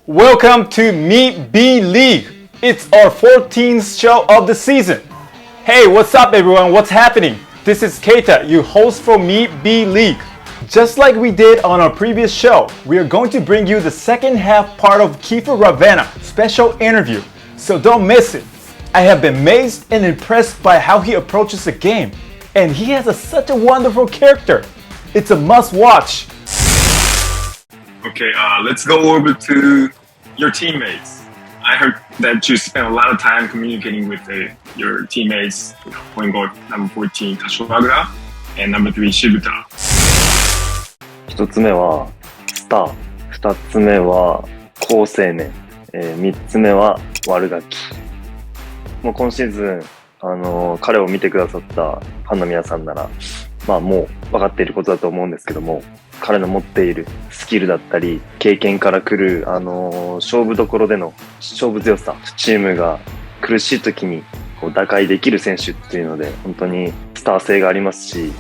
Welcome to Meet B.LEAGUE. It's our 14th show of the season. Hey, what's up everyone? What's happening? This is Keita, your host for Meet B.LEAGUE. Just like we did on our previous show, we are going to bring you the second half part of Kiefer Ravenna special interview, so don't miss it. I have been amazed and impressed by how he approaches the game, and he has such a wonderful character. It's a must watch. Okay, let's go over to your teammates. I heard that you spent a lot of time communicating with your teammates, point guard number 14, Kashiwagura, and number 3, Shibuta. 1つ目はスター、2つ目は好青年、3つ目は悪ガキ。もう今シーズン、彼を見てくださったファンの皆さんなら、もう分かっていることだと思うんですけども、彼の持っているスキルだったり経験から来る、勝負どころでの勝負強さ、チームが苦しい時にこう打開できる選手っていうので本当にスター性がありますし、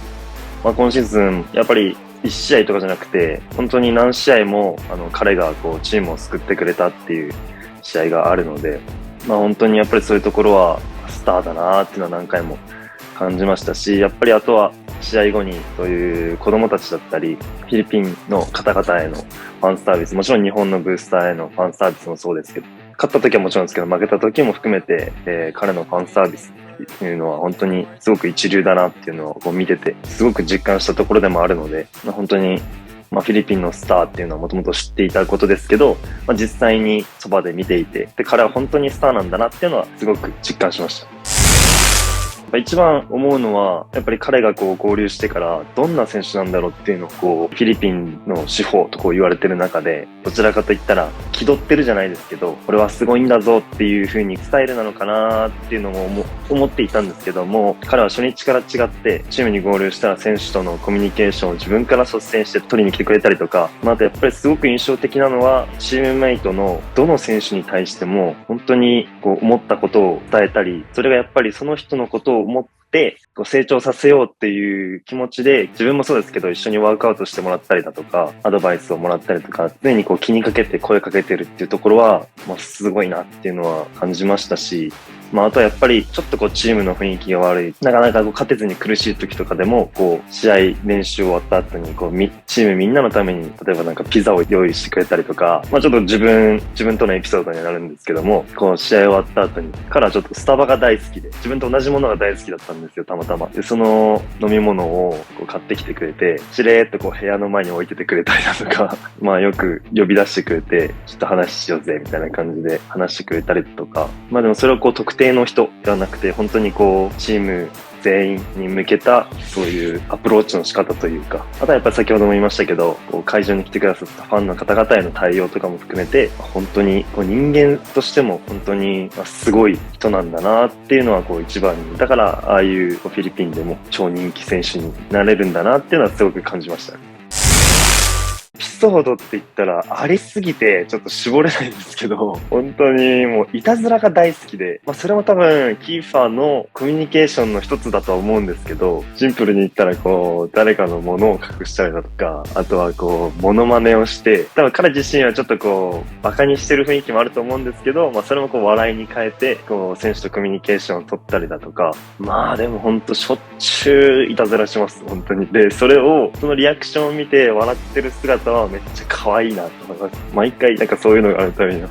今シーズンやっぱり1試合とかじゃなくて本当に何試合も彼がこうチームを救ってくれたっていう試合があるので、本当にやっぱりそういうところはスターだなっていうのは何回も感じましたし、やっぱりあとは試合後にそういう子供たちだったりフィリピンの方々へのファンサービス、もちろん日本のブースターへのファンサービスもそうですけど、勝った時はもちろんですけど負けた時も含めて、彼のファンサービスっていうのは本当にすごく一流だなっていうのをこう見ててすごく実感したところでもあるので、本当にフィリピンのスターっていうのはもともと知っていたことですけど、実際にそばで見ていて、で彼は本当にスターなんだなっていうのはすごく実感しました。一番思うのはやっぱり彼がこう合流してからどんな選手なんだろうっていうのをこうフィリピンの司法とこう言われてる中で、どちらかといったら気取ってるじゃないですけど、これはすごいんだぞっていう風にスタイルなのかなっていうのも思っていたんですけども、彼は初日から違ってチームに合流したら選手とのコミュニケーションを自分から率先して取りに来てくれたりとか、あとやっぱりすごく印象的なのはチームメイトのどの選手に対しても本当にこう思ったことを伝えたり、それがやっぱりその人のことを思ってこう成長させようっていう気持ちで、自分もそうですけど一緒にワークアウトしてもらったりだとかアドバイスをもらったりとか、常にこう気にかけて声かけてるっていうところは、すごいなっていうのは感じましたし、あとはやっぱりちょっとこうチームの雰囲気が悪い、なかなかこう勝てずに苦しい時とかでもこう試合練習終わった後にこうチームみんなのために例えばなんかピザを用意してくれたりとか、ちょっと自分とのエピソードになるんですけども、こう試合終わった後に彼はちょっとスタバが大好きで自分と同じものが大好きだったんですよ、たまたま。でその飲み物をこう買ってきてくれて、しれーっとこう部屋の前に置いててくれたりだとかよく呼び出してくれてちょっと話しようぜみたいな感じで話してくれたりとか、でもそれをこう特定の人ではなくて本当にこうチーム全員に向けたそういうアプローチの仕方というか、あとはやっぱり先ほども言いましたけど、こう会場に来てくださったファンの方々への対応とかも含めて本当にこう人間としても本当にすごい人なんだなっていうのはこう一番に、だからああいうフィリピンでも超人気選手になれるんだなっていうのはすごく感じました。エピソードって言ったらありすぎてちょっと絞れないんですけど、本当にもういたずらが大好きで、それも多分キーファーのコミュニケーションの一つだとは思うんですけど、シンプルに言ったらこう誰かのものを隠したりだとか、あとはこうモノマネをして、多分彼自身はちょっとこうバカにしてる雰囲気もあると思うんですけど、それもこう笑いに変えてこう選手とコミュニケーションを取ったりだとか、でも本当しょっちゅういたずらします本当に。でそれをそのリアクションを見て笑ってる姿はめっちゃ可愛いなと思います。毎回なんかそういうのがあるたびに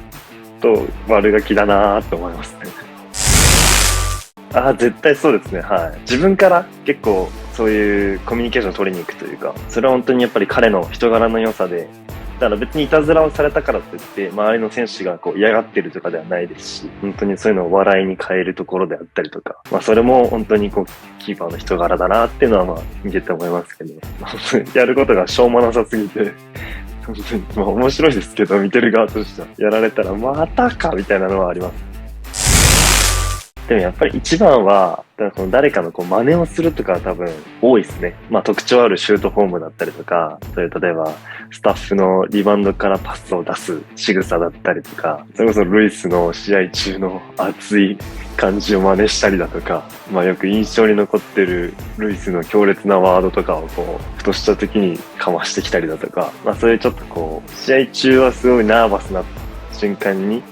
と悪ガキだなと思いますね。絶対そうですね。自分から結構そういうコミュニケーションを取りに行くというか、それは本当にやっぱり彼の人柄の良さで、だから別にいたずらをされたからといって周りの選手がこう嫌がってるとかではないですし、本当にそういうのを笑いに変えるところであったりとか、それも本当にこうキーパーの人柄だなっていうのは見てて思いますけど、やることがしょうもなさすぎて本当に、まあ面白いですけど、見てる側としては。やられたら、またかみたいなのはあります。でもやっぱり一番は、誰かのこう真似をするとかは多分多いですね。まあ特徴あるシュートフォームだったりとか、そういう例えばスタッフのリバウンドからパスを出す仕草だったりとか、それこそルイスの試合中の熱い感じを真似したりだとか、まあよく印象に残ってるルイスの強烈なワードとかをこう、ふとした時にかましてきたりだとか、まあそういうちょっとこう、試合中はすごいナーバスな瞬間に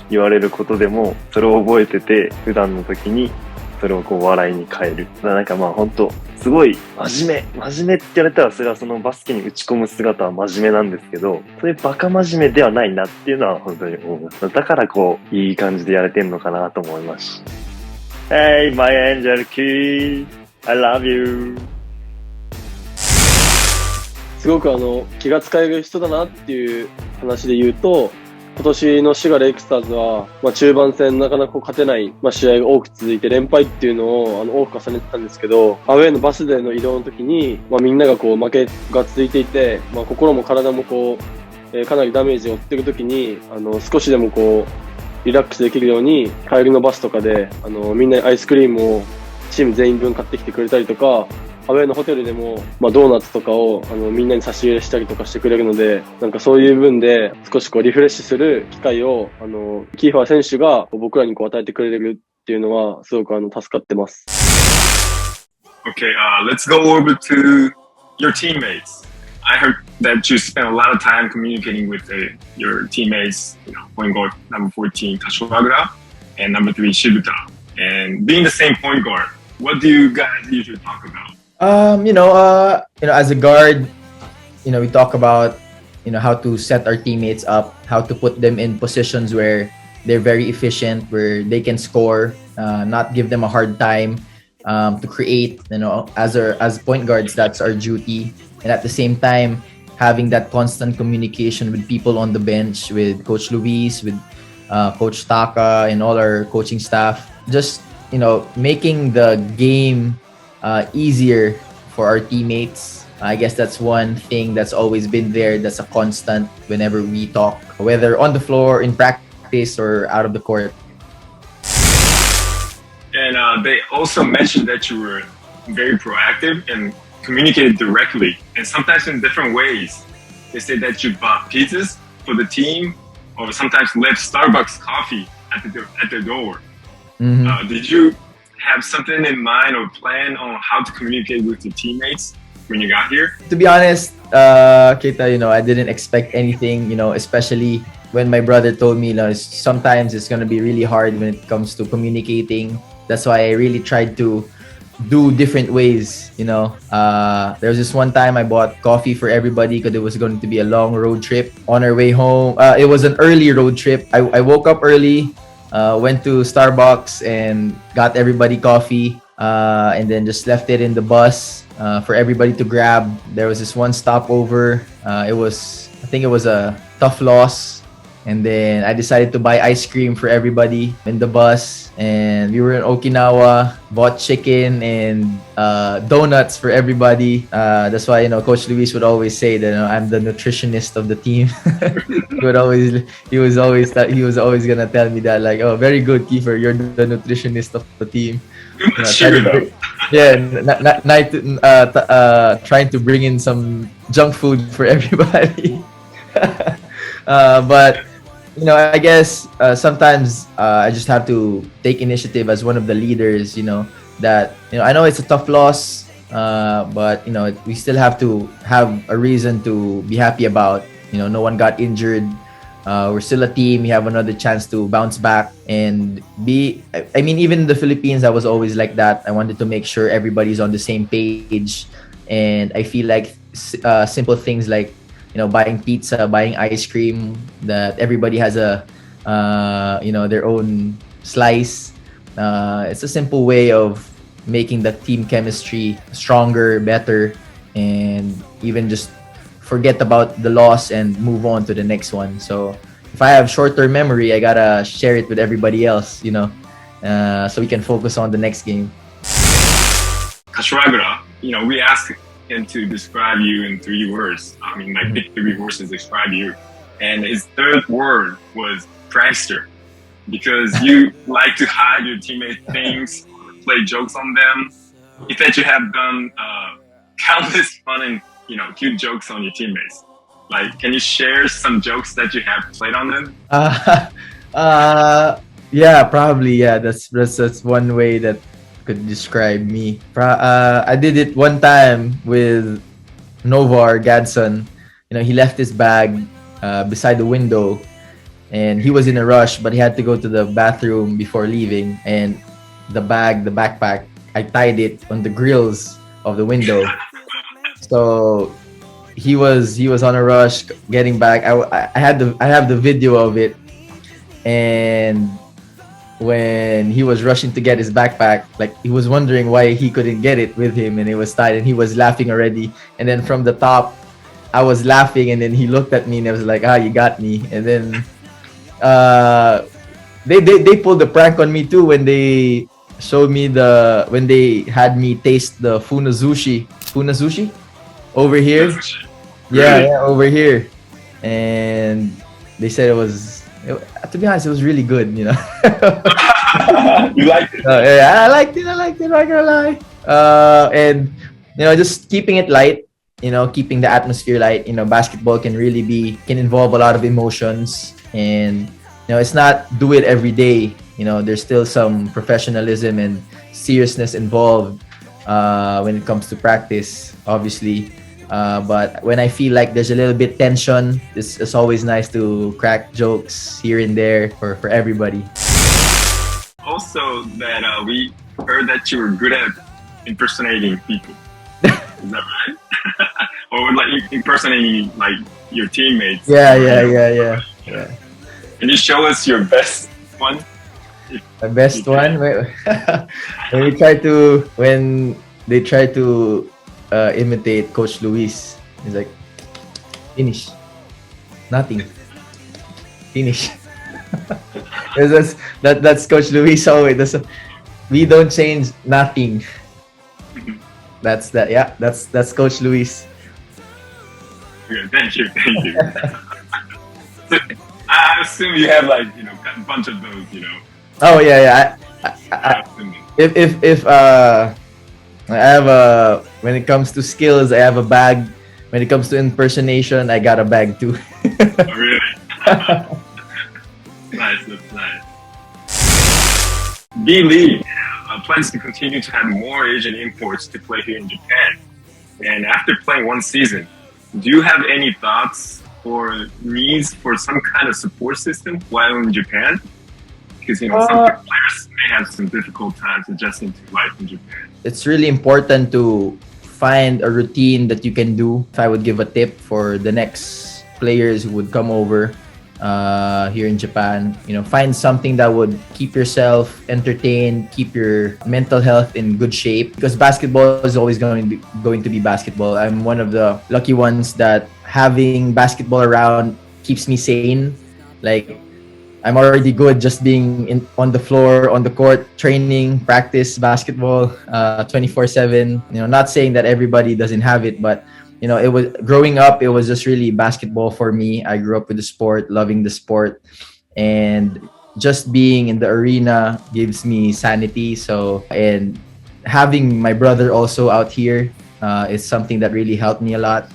言われることでも、それを覚えてて、普段の時にそれをこう笑いに変える。なんかまあ本当すごい真面目って言われたら、それはそのバスケに打ち込む姿は真面目なんですけど、そういうバカ真面目ではないなっていうのは本当に思います。だからこう、いい感じでやれてんのかなと思いますし。Hey, my angel key, I love you. すごく気が使える人だなっていう話で言うと、今年の滋賀レイクスターズは、中盤戦なかなか勝てない、試合が多く続いて連敗っていうのを多く重ねてたんですけど、アウェーのバスでの移動の時に、みんながこう負けが続いていて、心も体もこう、かなりダメージを負っている時に、少しでもこう、リラックスできるように、帰りのバスとかで、みんなにアイスクリームをチーム全員分買ってきてくれたりとか、アウェーのホテルでも、ドーナツとかをみんなに差し入れしたりとかしてくれるので、なんかそういう分で少しこうリフレッシュする機会をキーファー選手が僕らにこう与えてくれるっていうのはすごく助かってます。Okay, let's go over to your teammates. I heard that you spent a lot of time communicating with your teammates, point guard number 14, Kashiwagura, and number 3, Shibuta. And being the same point guard, what do you guys usually talk about? As a guard, we talk about, how to set our teammates up, how to put them in positions where they're very efficient, where they can score, not give them a hard time, to create, as point guards, that's our duty. And at the same time, having that constant communication with people on the bench, with Coach Luis, with Coach Taka, and all our coaching staff, just, making the game easier for our teammates. I guess that's one thing that's always been there. That's a constant whenever we talk, whether on the floor, in practice, or out of the court. And they also mentioned that you were very proactive and communicated directly, and sometimes in different ways. They said that you bought pizzas for the team, or sometimes left Starbucks coffee at the door. Mm-hmm. Did you have something in mind or plan on how to communicate with your teammates when you got here? To be honest, Keita, I didn't expect anything, especially when my brother told me, sometimes it's going to be really hard when it comes to communicating. That's why I really tried to do different ways, There was this one time I bought coffee for everybody because it was going to be a long road trip. On our way home, it was an early road trip. I woke up early, went to Starbucks and got everybody coffee, and then just left it in the bus for everybody to grab. There was this one stopover. I think it was a tough loss. And then I decided to buy ice cream for everybody in the bus. And we were in Okinawa, bought chicken and donuts for everybody. That's why, Coach Luis would always say that I'm the nutritionist of the team. he was always gonna tell me that, like, oh, very good, Kiefer, you're the nutritionist of the team. Trying to bring in some junk food for everybody. But I guess sometimes I just have to take initiative as one of the leaders, that, I know it's a tough loss, but, we still have to have a reason to be happy about. No one got injured. We're still a team. We have another chance to bounce back and even in the Philippines, I was always like that. I wanted to make sure everybody's on the same page. And I feel like simple things like, buying pizza, buying ice cream, that everybody has their own slice. It's a simple way of making the team chemistry stronger, better, and even just forget about the loss and move on to the next one. So if I have short-term memory, I gotta share it with everybody else, so we can focus on the next game. Kashiwagura, we ask him to describe you in 3 words. I mean, like pick 3 words to describe you. And his third word was prankster, because you like to hide your teammates' things, play jokes on them. He said you have done countless fun and cute jokes on your teammates. Like, can you share some jokes that you have played on them? Yeah, probably. Yeah, that's one way that could describe me. I did it one time with Novar Gadson. He left his bag beside the window, and he was in a rush, but he had to go to the bathroom before leaving. And the backpack, I tied it on the grills of the window. So he was on a rush getting back. I have the video of it, and when he was rushing to get his backpack, like he was wondering why he couldn't get it with him, and it was tied, and he was laughing already. And then from the top, I was laughing, and then he looked at me and I was like, you got me. And then they pulled the prank on me too when they showed me when they had me taste the funazushi over here. Yeah, over here. And they said to be honest, it was really good, You liked it? Yeah, I liked it. I'm not gonna lie. And just keeping it light, keeping the atmosphere light. Basketball can involve a lot of emotions, and it's not do it every day. There's still some professionalism and seriousness involved when it comes to practice, obviously. But when I feel like there's a little bit tension, it's always nice to crack jokes here and there for everybody. Also, that we heard that you were good at impersonating people. Is that right? Or like impersonating like your teammates? Yeah. Can you show us your best one? My best one? When they try to imitate Coach Luis, he's like, finish. Nothing. Finish. That's Coach Luis always. We don't change nothing. That's Coach Luis. Okay, thank you. I assume you have like a bunch of those. Oh yeah. If I have when it comes to skills, I have a bag. When it comes to impersonation, I got a bag too. Oh, really? Nice, that's nice. B.LEAGUE plans to continue to have more Asian imports to play here in Japan. And after playing one season, do you have any thoughts or needs for some kind of support system while in Japan? Because some players may have some difficult times adjusting to life in Japan. It's really important to find a routine that you can do. If I would give a tip for the next players who would come over here in Japan, find something that would keep yourself entertained, keep your mental health in good shape, because basketball is always going to be basketball. I'm one of the lucky ones that having basketball around keeps me sane. Like, I'm already good just being on the floor, on the court, training, practice basketball 24/7. Not saying that everybody doesn't have it, but it was growing up. It was just really basketball for me. I grew up with the sport, loving the sport, and just being in the arena gives me sanity. So, and having my brother also out here is something that really helped me a lot.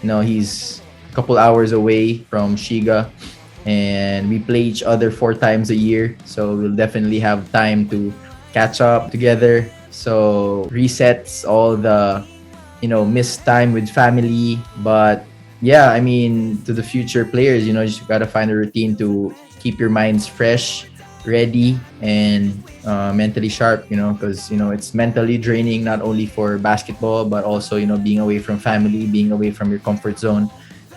He's a couple hours away from Shiga, and we play each other 4 times a year, so we'll definitely have time to catch up together. So resets all the missed time with family. But yeah, I mean, to the future players, just gotta find a routine to keep your minds fresh, ready, and mentally sharp, because it's mentally draining, not only for basketball but also being away from family, being away from your comfort zone.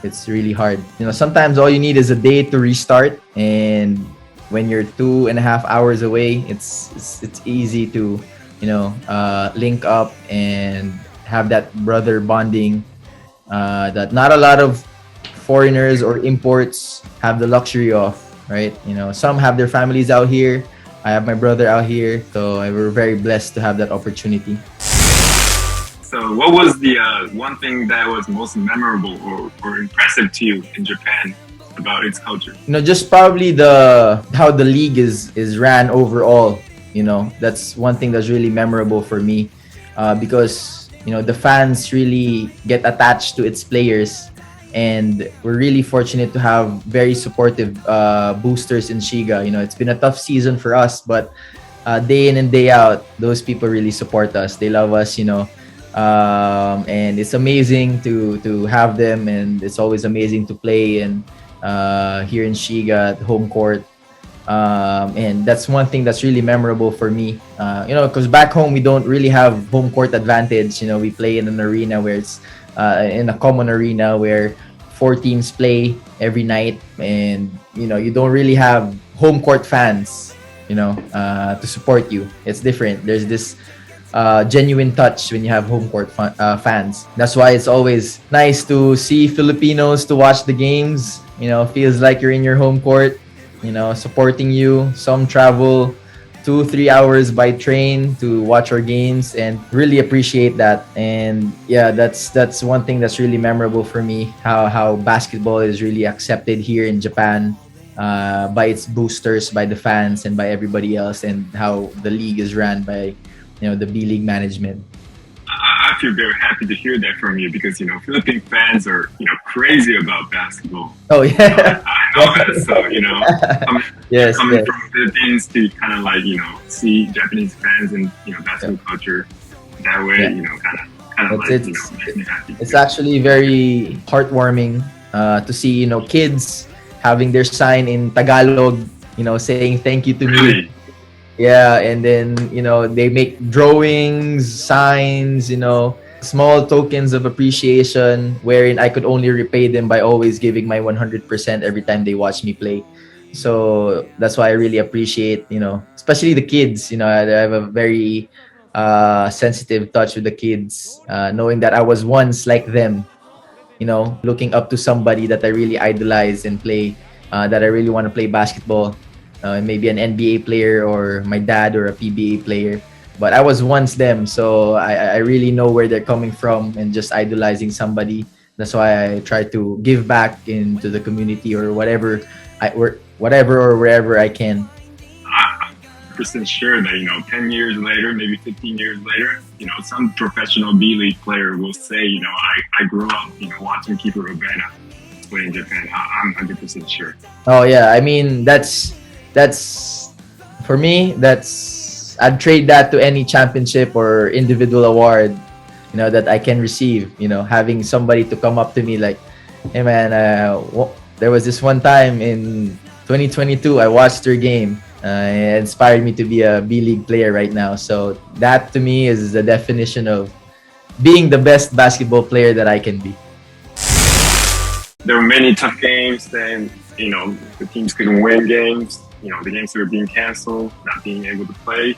It's really hard. Sometimes all you need is a day to restart, and when you're 2.5 hours away, it's easy to link up and have that brother bonding that not a lot of foreigners or imports have the luxury of, right? Some have their families out here. I have my brother out here, so we're very blessed to have that opportunity. So So, what was the one thing that was most memorable or impressive to you in Japan about its culture? Just probably the how the league is ran overall. That's one thing that's really memorable for me, because the fans really get attached to its players, and we're really fortunate to have very supportive boosters in Shiga. It's been a tough season for us, but day in and day out, those people really support us. They love us, and it's amazing to have them, and it's always amazing to play and here in Shiga at home court. And that's one thing that's really memorable for me, because back home we don't really have home court advantage. We play in an arena where it's in a common arena where 4 teams play every night, and you don't really have home court fans to support you. It's different. There's this genuine touch when you have home court fans. That's why it's always nice to see Filipinos to watch the games. Feels like you're in your home court, supporting you. Some travel 2-3 hours by train to watch our games, and really appreciate that. And yeah, that's one thing that's really memorable for me, how basketball is really accepted here in Japan, by its boosters, by the fans, and by everybody else, and how the league is ran by the B-League management. I feel very happy to hear that from you because Philippine fans are crazy about basketball. Oh yeah, I know that. So yes, coming yes. from Philippines to kind of like see Japanese fans and basketball culture that way, Yeah. kind of like It's makes me happy. it's actually very heartwarming to see kids having their sign in Tagalog, saying thank you to me. Really, Yeah, and then they make drawings, signs, small tokens of appreciation, wherein I could only repay them by always giving my 100% every time they watch me play. So that's why I really appreciate, especially the kids. I have a very sensitive touch with the kids, knowing that I was once like them. Looking up to somebody that I really idolize and play, that I really want to play basketball. Maybe an NBA player or my dad or a PBA player. But I was once them, so I really know where they're coming from, and just idolizing somebody. That's why I try to give back into the community or whatever or wherever I can. I'm percent sure that 10 years later, maybe 15 years later, some professional B League player will say, I grew up, watching Keeper Urbana play in Japan. I'm 100% sure. Oh yeah, I mean that's for me. I'd trade that to any championship or individual award, that I can receive. Having somebody to come up to me like, "Hey man, there was this one time in 2022 I watched your game. It inspired me to be a B League player right now." So that to me is the definition of being the best basketball player that I can be. There were many tough games, then the teams couldn't win games. The games that were being canceled, not being able to play.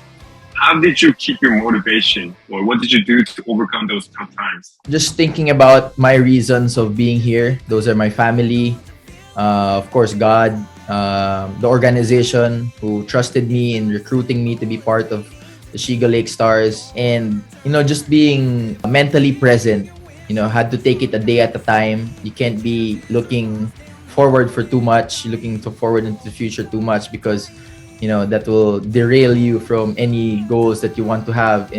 How did you keep your motivation, or what did you do to overcome those tough times? Just thinking about my reasons of being here. Those are my family, of course, God, the organization who trusted me in recruiting me to be part of the Shiga Lake Stars, and just being mentally present. Had to take it a day at a time. You can't be looking forward for too much, looking forward into the future too much, because that will derail you from any goals that you want to have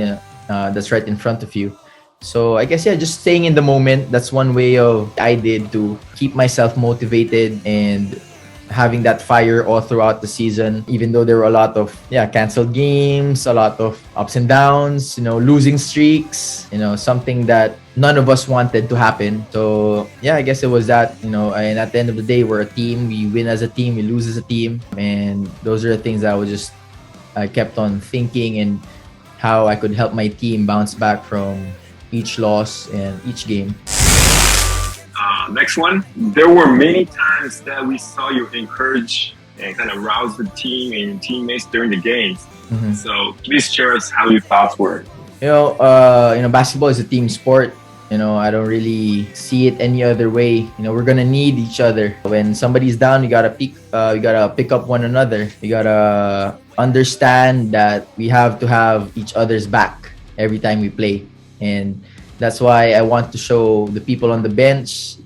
that's right in front of you. So I guess just staying in the moment. That's one way I did to keep myself motivated and having that fire all throughout the season, even though there were a lot of canceled games, a lot of ups and downs, losing streaks, something that none of us wanted to happen. So I guess it was that, and at the end of the day, we're a team. We win as a team, we lose as a team, and those are the things that I kept on thinking, and how I could help my team bounce back from each loss and each game. Next one, there were many times that we saw you encourage and kind of rouse the team and your teammates during the games. Mhm. So please share us how your thoughts were. Basketball is a team sport. I don't really see it any other way. We're gonna need each other. When somebody's down, you gotta pick up one another. You gotta understand that we have to have each other's back every time we play. And That's why I want to show the people on the bench,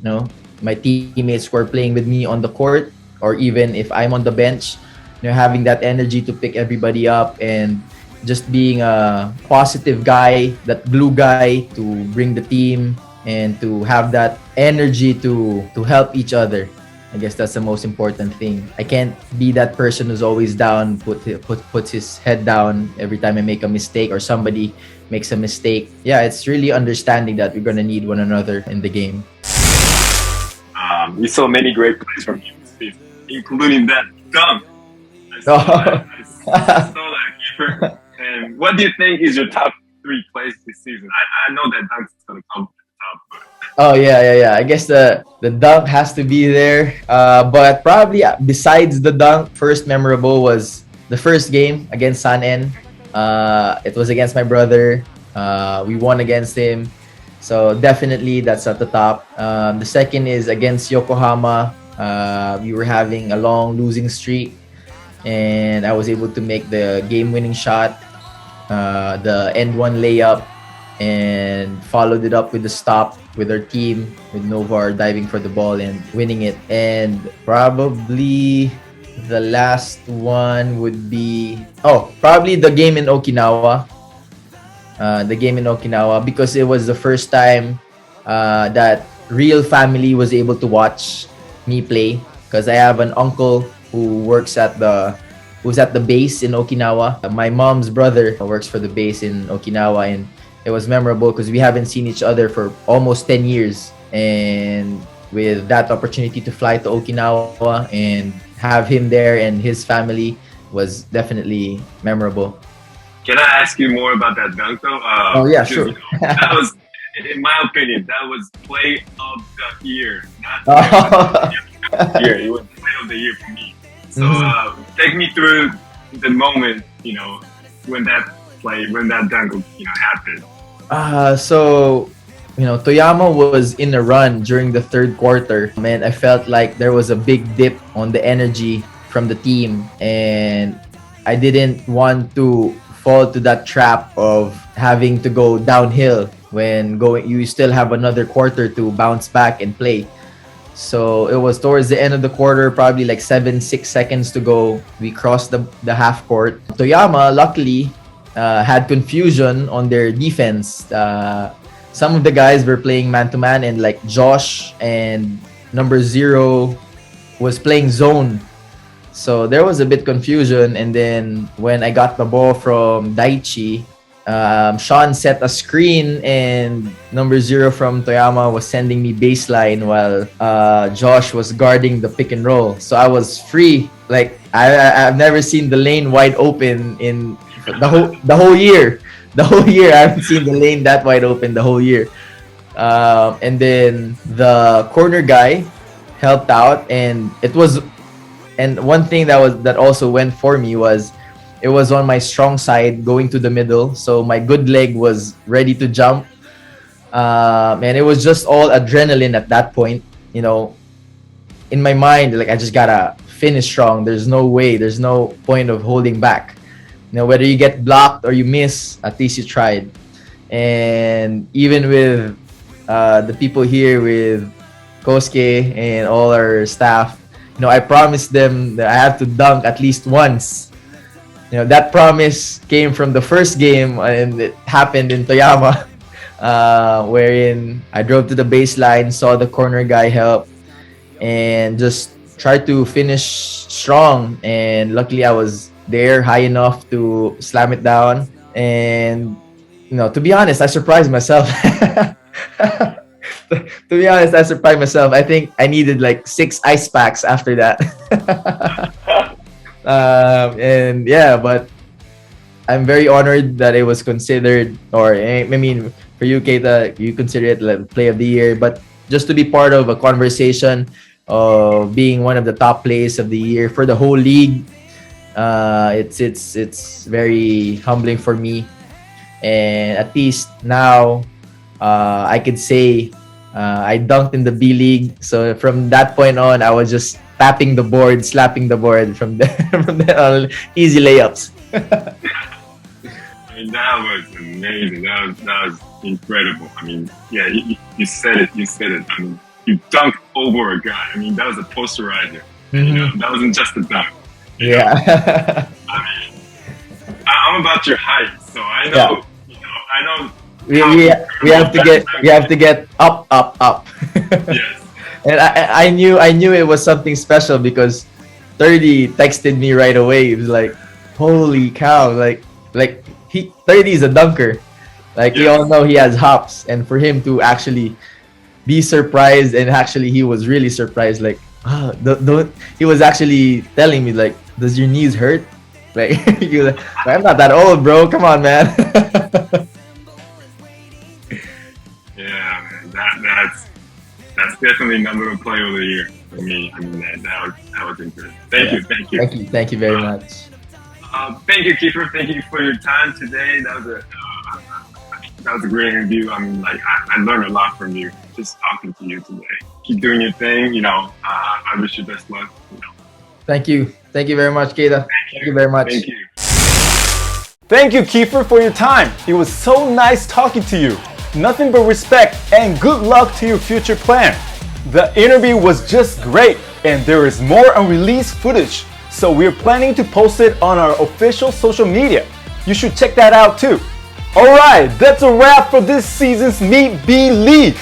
my teammates who are playing with me on the court, or even if I'm on the bench, having that energy to pick everybody up and just being a positive guy, that glue guy to bring the team and to have that energy to help each other. I guess that's the most important thing. I can't be that person who's always down, puts his head down every time I make a mistake or somebody makes a mistake. Yeah, it's really understanding that we're gonna need one another in the game. We saw many great plays from you this season, including that dunk. I saw that keeper. And what do you think is your top 3 plays this season? I know that dunk is gonna come to the top, but Oh yeah. I guess the dunk has to be there. But probably besides the dunk, first memorable was the first game against San En. It was against my brother. We won against him. So definitely that's at the top. The second is against Yokohama. We were having a long losing streak, and I was able to make the game-winning shot, the end one layup, and followed it up with the stop with our team, with Novar diving for the ball and winning it. And probably the last one would be probably the game in Okinawa. Because it was the first time that real family was able to watch me play, because I have an uncle who who's at the base in Okinawa. My mom's brother works for the base in Okinawa, and it was memorable because we haven't seen each other for almost 10 years. And with that opportunity to fly to Okinawa and have him there and his family was definitely memorable. can I ask you more about that dunk though? Oh yeah, sure. That was, in my opinion, that was play of the year, not play of the year. It was play of the year for me. So take me through the moment, when that dunk, happened. So Toyama was in a run during the third quarter. Man, I felt like there was a big dip on the energy from the team, and I didn't want to fall to that trap of having to go downhill when you still have another quarter to bounce back and play. So it was towards the end of the quarter, probably like 6 seconds to go. We crossed the half court. Toyama luckily had confusion on their defense. Some of the guys were playing man-to-man, and like Josh and number 0 was playing zone. So there was a bit confusion, and then when I got the ball from Daichi, Sean set a screen, and number 0 from Toyama was sending me baseline while Josh was guarding the pick and roll. So I was free. Like I've never seen the lane wide open in the whole year. The whole year I haven't seen the lane that wide open the whole year. And then the corner guy helped out, and one thing that also went for me was it was on my strong side going to the middle, so my good leg was ready to jump, and it was just all adrenaline at that point. In my mind, like I just gotta finish strong. There's no point of holding back. Whether you get blocked or you miss, at least you tried. And even with the people here, with Kosuke and all our staff, I promised them that I have to dunk at least once. That promise came from the first game, and it happened in Toyama, wherein I drove to the baseline, saw the corner guy help, and just tried to finish strong. And luckily, I was there high enough to slam it down. And to be honest, I surprised myself. To be honest, I surprised myself. I think I needed like 6 ice packs after that. And yeah, but I'm very honored that it was considered, or I mean, for you, Keita, you consider it like play of the year, but just to be part of a conversation of being one of the top plays of the year for the whole league, it's very humbling for me. And at least now, I could say I dunked in the B League. So from that point on, I was just tapping the board, slapping the board from there on, easy layups. I mean, that was amazing. That was incredible. I mean, yeah, you said it. You said it. I mean, you dunked over a guy. I mean, that was a posterizer. You know, that wasn't just a dunk. You know? Yeah. I mean, I'm about your height, so I know. Yeah. You know, I know. we have to get up. Yes. And I knew it was something special because 30 texted me right away. He was like, "Holy cow!" Like 30 is a dunker. Like we all know he has hops, and for him to actually be surprised, and actually he was really surprised. Like, he was actually telling me like, "Does your knees hurt?" Like, he was like, "I'm not that old, bro. Come on, man." Yeah, man. That's definitely number one player of the year for me. I mean, that was interesting. Thank you very much. Thank you, Kiefer. Thank you for your time today. That was a great interview. I mean, like I learned a lot from you just talking to you today. Keep doing your thing. You know, I wish you best luck. You know. Thank you very much, Keita. Thank you very much. Thank you. Thank you, Kiefer, for your time. It was so nice talking to you. Nothing but respect and good luck to your future plan. The interview was just great, and there is more unreleased footage, so we're planning to post it on our official social media. You should check that out too. Alright, that's a wrap for this season's Meet B.LEAGUE.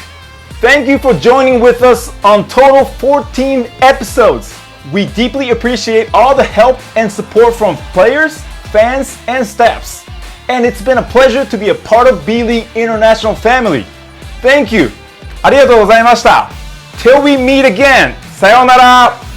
Thank you for joining with us on total 14 episodes. We deeply appreciate all the help and support from players, fans, and staffs. And it's been a pleasure to be a part of B.LEAGUE International family. Thank you. ありがとうございました。Till we meet again. さようなら。